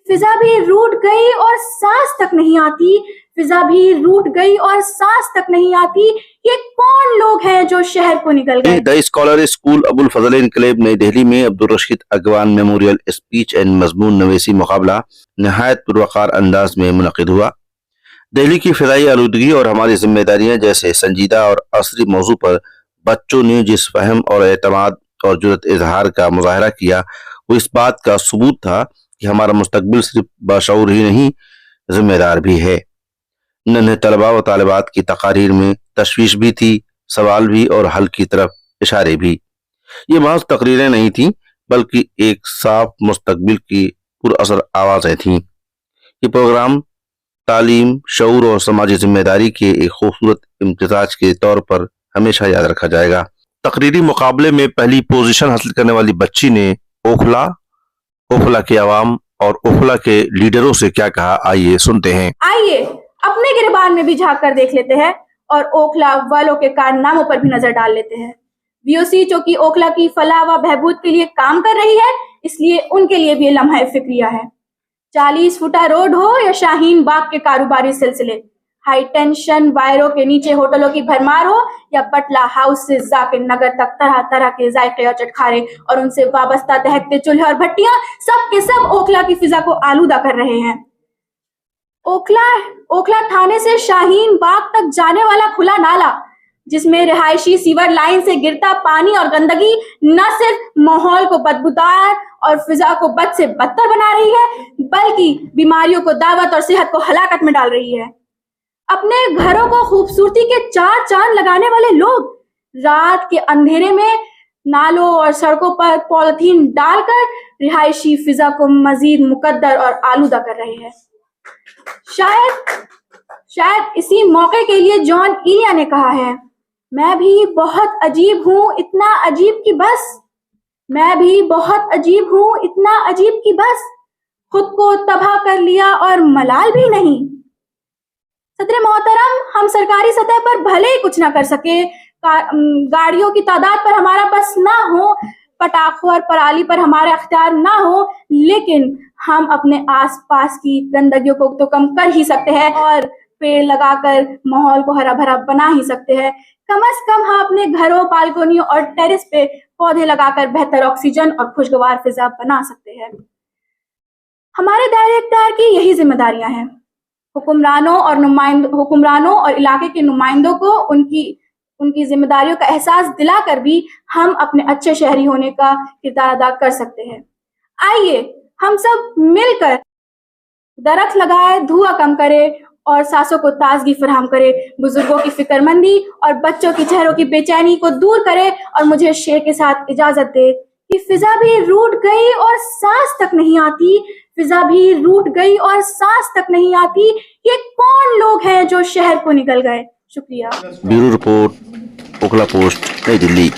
फिजा भी रूठ गई और सांस तक नहीं आती, फिजा भी रूठ गई और सांस तक नहीं आती। ये कौन लोग हैं जो शहर को निकल गए। The scholar school Abul Fazal enclave Nai Delhi में Abdul Rashid Agwan memorial speech and मजमून नवेसी मुकाबला नहायत पुरवकार अंदाज में मुनक़िद हुआ। दिल्ली की फ़िज़ाई आलूदगी और हमारी जिम्मेदारियां जैसे संजीदा और असरी मौजू पर बच्चों ने जिस फहम और एतमाद और जुर्रत इजहार का मुजाहरा किया, वो इस बात का सबूत था कि हमारा मुस्तकबिल सिर्फ बाशऊर ही नहीं, जिम्मेदार भी है। नन्हे तलबा व तालिबात की तकारीर में तशवीश भी थी, सवाल भी और हल की तरफ इशारे भी। ये महज तकरीरें नहीं थीं, बल्कि एक साफ मुस्तकबिल की पुरअसर आवाज़ें थीं। ये प्रोग्राम तालीम, शऊर और समाजी जिम्मेदारी के एक खूबसूरत इम्तिजाज के तौर पर हमेशा याद रखा जाएगा। तकरीरी मुकाबले में पहली पोजीशन हासिल करने वाली बच्ची ने ओखला के अवाम और ओखला के लीडरों से क्या कहा, आइए सुनते हैं। आइए अपने गिरबान में भी झांक कर देख लेते हैं और ओखला वालों के कारनामों पर भी नजर डाल लेते हैं। वीओसी जो कि ओखला की फलाह व बहबूद के लिए काम कर रही है, इसलिए उनके लिए भी लम्हा फिक्रिया है। 40 फुटा रोड हो या शाहीन बाग के कारोबारी सिलसिले, हाई टेंशन वायरों के नीचे होटलों की भरमार हो या बटला हाउस से जाकिर नगर तक तरह तरह के जायके और चटखारे और उनसे वाबस्ता दहकते चूल्हे और भट्टियां, सब के सब ओखला की फिजा को आलूदा कर रहे हैं। ओखला थाने से शाहीन बाग तक जाने वाला खुला नाला, जिसमें रिहायशी सीवर लाइन से गिरता पानी और गंदगी न सिर्फ माहौल को बदबूदार और फिजा को बद से बदतर बना रही है, बल्कि बीमारियों को दावत और सेहत को हलाकत में डाल रही है। अपने घरों को खूबसूरती के 4 चांद लगाने वाले लोग रात के अंधेरे में नालों और सड़कों पर पॉलिथीन डालकर रिहायशी फिजा को मजीद मुकद्दर और आलूदा कर रहे हैं। शायद इसी मौके के लिए जॉन इलिया ने कहा है, मैं भी बहुत अजीब हूँ, इतना अजीब कि बस। मैं भी बहुत अजीब हूँ, इतना अजीब कि बस। खुद को तबाह कर लिया और मलाल भी नहीं। सदर मोहतरम, हम सरकारी सतह पर भले ही कुछ ना कर सके, गाड़ियों की तादाद पर हमारा बस ना हो, पटाखों और पराली पर हमारा अख्तियार ना हो, लेकिन हम अपने आसपास की गंदगियों को तो कम कर ही सकते हैं और पेड़ लगाकर माहौल को हरा भरा बना ही सकते हैं। कम से कम हम अपने घरों, बालकोनियों और टेरेस पे पौधे लगाकर बेहतर ऑक्सीजन और खुशगवार फिजा बना सकते हैं। हमारे दायरे इख्तियार की यही जिम्मेदारियां हैं। हुक्मरानों और इलाके के नुमाइंदों को उनकी जिम्मेदारियों का एहसास दिलाकर भी हम अपने अच्छे शहरी होने का किरदार अदा कर सकते हैं। आइए हम सब मिलकर दरख्त लगाए, धुआं कम करें और सांसों को ताजगी फराहम करे, बुजुर्गों की फिक्रमंदी और बच्चों की चेहरों की बेचैनी को दूर करे और मुझे शेर के साथ इजाजत दे कि फिजा भी रूठ गई और सांस तक नहीं आती, फिजा भी रूठ गई और सांस तक नहीं आती। ये कौन लोग हैं जो शहर को निकल गए। शुक्रिया। ब्यूरो रिपोर्ट, ओखला पोस्ट, नई दिल्ली।